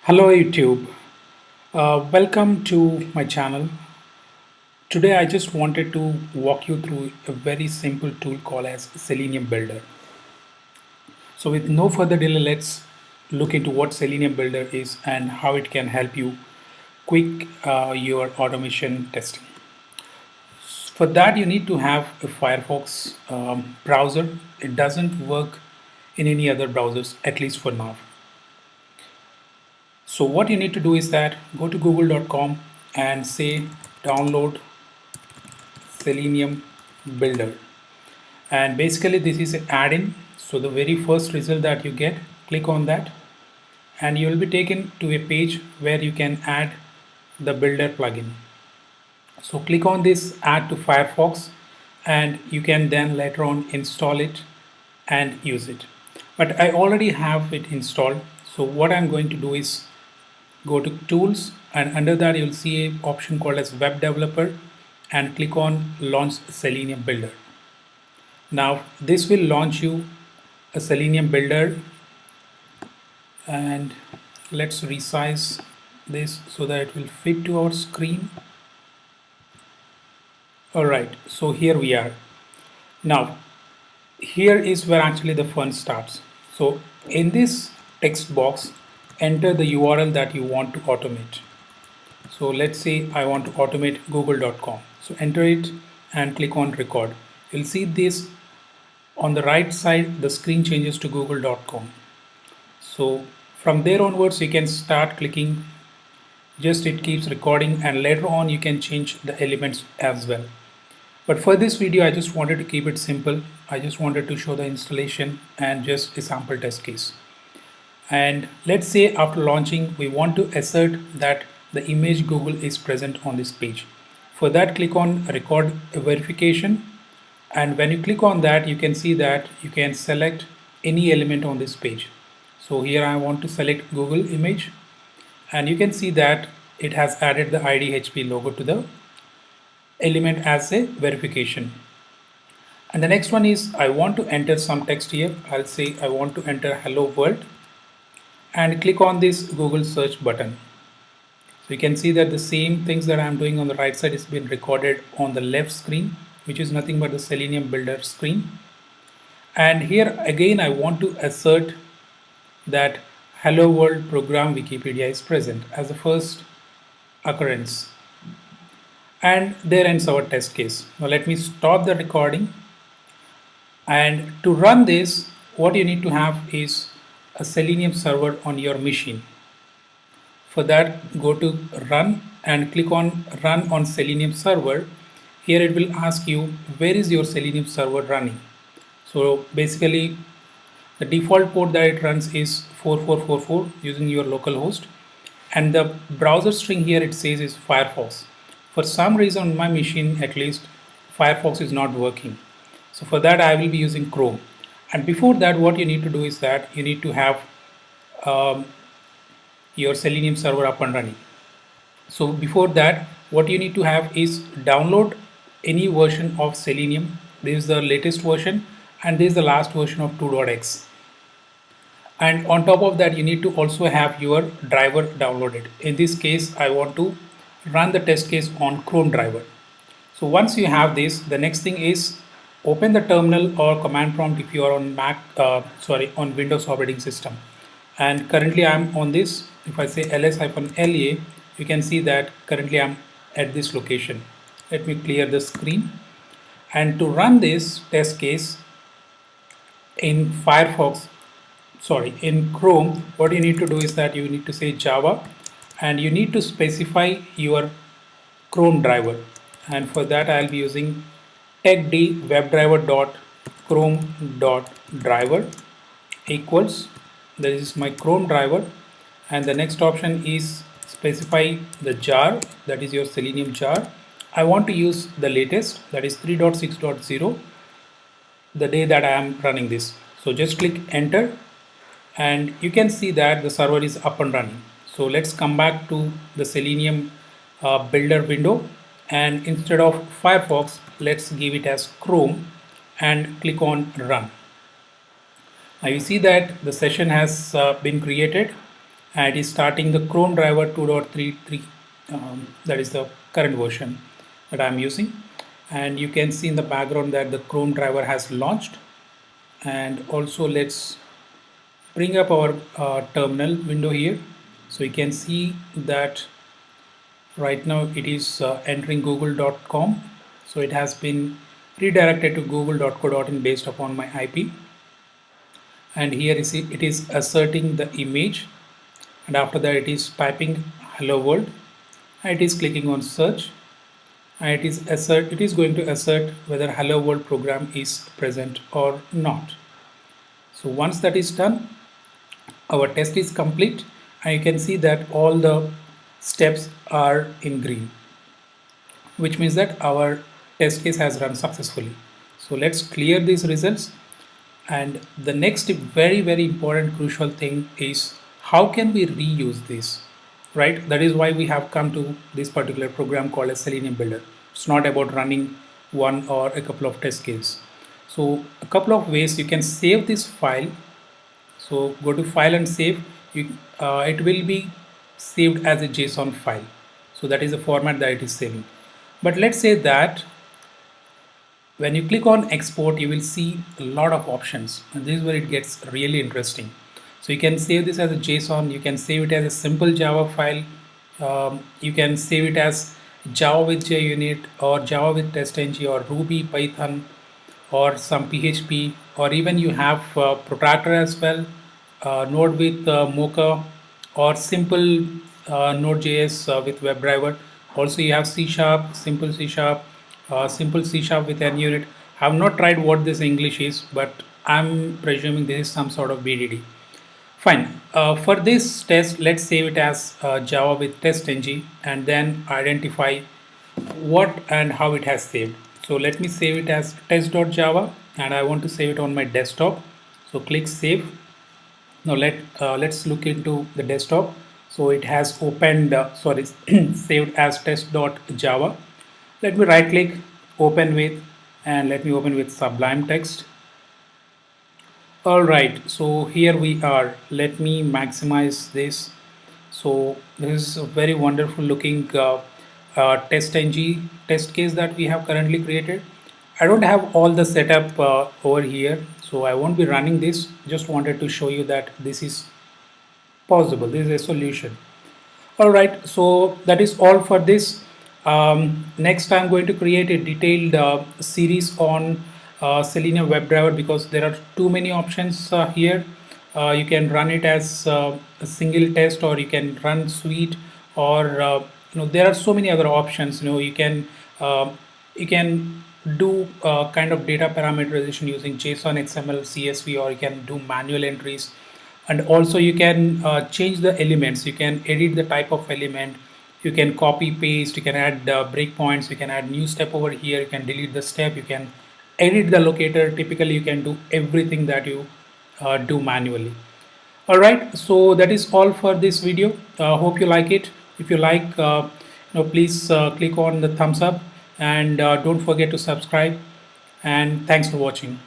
Hello YouTube, welcome to my channel. Today I just wanted to walk you through a very simple tool called as Selenium Builder. So with no further delay, let's look into what Selenium Builder is and how it can help you quick your automation testing. For that you need to have a Firefox browser. It doesn't work in any other browsers, at least for now. So what you need to do is that go to google.com and say download Selenium Builder, and basically this is an add-in. So the very first result that you get, click on that and you will be taken to a page where you can add the builder plugin. So click on this add to Firefox and you can then later on install it and use it. But I already have it installed, so what I'm going to do is go to tools, and under that you'll see an option called as web developer and click on launch Selenium Builder. Now this will launch you a Selenium Builder, and let's resize this so that it will fit to our screen. Alright, so here we are. Now here is where actually the fun starts. So in this text box, enter the URL that you want to automate. So let's say I want to automate google.com. So enter it and click on record. You'll see this on the right side, the screen changes to google.com. So from there onwards, you can start clicking, just it keeps recording, and later on you can change the elements as well. But for this video, I just wanted to keep it simple. I just wanted to show the installation and just a sample test case. And let's say after launching, we want to assert that the image Google is present on this page. For that, click on record a verification. And when you click on that, you can see that you can select any element on this page. So here I want to select Google image, and you can see that it has added the IDHP logo to the element as a verification. And the next one is I want to enter some text here. I'll say I want to enter hello world and click on this Google search button. So you can see that the same things that I'm doing on the right side is being recorded on the left screen, which is nothing but the Selenium Builder screen. And here again I want to assert that hello world program Wikipedia is present as the first occurrence. And there ends our test case. Now let me stop the recording. And to run this, what you need to have is a Selenium server on your machine. For that, go to run and click on run on Selenium server. Here it will ask you where is your Selenium server running. So basically the default port that it runs is 4444 using your local host, and the browser string here it says is Firefox. For some reason on my machine at least, Firefox is not working. So for that I will be using Chrome. And before that, what you need to do is that you need to have your Selenium server up and running. So before that, what you need to have is download any version of Selenium. This is the latest version and this is the last version of 2.x. And on top of that, you need to also have your driver downloaded. In this case, I want to run the test case on Chrome driver. So once you have this, the next thing is open the terminal or command prompt if you are on on Windows operating system. And currently I'm on this. If I say ls-la, you can see that currently I'm at this location. Let me clear the screen. And to run this test case in in Chrome, what you need to do is that you need to say Java and you need to specify your Chrome driver. And for that I'll be using techd webdriver.chrome.driver equals, that is my Chrome driver, and the next option is specify the jar, that is your Selenium jar. I want to use the latest, that is 3.6.0, the day that I am running this. So just click enter and you can see that the server is up and running. So let's come back to the Selenium builder window, and instead of Firefox, let's give it as Chrome and click on run. Now you see that the session has been created and it is starting the Chrome driver 2.33. That is the current version that I'm using, and you can see in the background that the Chrome driver has launched. And also let's bring up our terminal window here, so you can see that right now it is entering google.com, so it has been redirected to google.co.in based upon my IP. And here is it is asserting the image, and after that it is typing hello world, and it is clicking on search, and it is going to assert whether hello world program is present or not. So once that is done, our test is complete, and you can see that all the steps are in green, which means that our test case has run successfully. So let's clear these results. And the next very important crucial thing is how can we reuse this, right? That is why we have come to this particular program called a Selenium Builder. It's not about running one or a couple of test cases. So a couple of ways you can save this file. So go to file and save. It will be saved as a JSON file. So that is the format that it is saving. But let's say that when you click on export, you will see a lot of options, and this is where it gets really interesting. So you can save this as a JSON, you can save it as a simple Java file, you can save it as Java with JUnit or Java with TestNG or Ruby, Python, or some PHP, or even you have protractor as well, Node with Mocha, or simple Node.js with WebDriver. Also you have C Sharp, simple C Sharp, simple C Sharp with NUnit. I have not tried what this English is, but I'm presuming this is some sort of BDD. Fine. For this test, let's save it as Java with TestNG and then identify what and how it has saved. So let me save it as test.java, and I want to save it on my desktop. So click save. Now let's look into the desktop. So it has opened, saved as test.java. Let me right click, open with, and let me open with Sublime Text. All right, so here we are. Let me maximize this. So this is a very wonderful looking TestNG test case that we have currently created. I don't have all the setup over here, so I won't be running this. Just wanted to show you that this is possible. This is a solution. All right, so that is all for this. Next, I'm going to create a detailed series on Selenium WebDriver, because there are too many options here. You can run it as a single test, or you can run suite, or there are so many other options. You can do kind of data parameterization using JSON, XML, CSV, or you can do manual entries. And also you can change the elements. You can edit the type of element, you can copy paste, you can add breakpoints, you can add new step over here, you can delete the step, you can edit the locator. Typically you can do everything that you do manually. All right, so that is all for this video. Hope you like it. If you like, please click on the thumbs up, and don't forget to subscribe, and thanks for watching.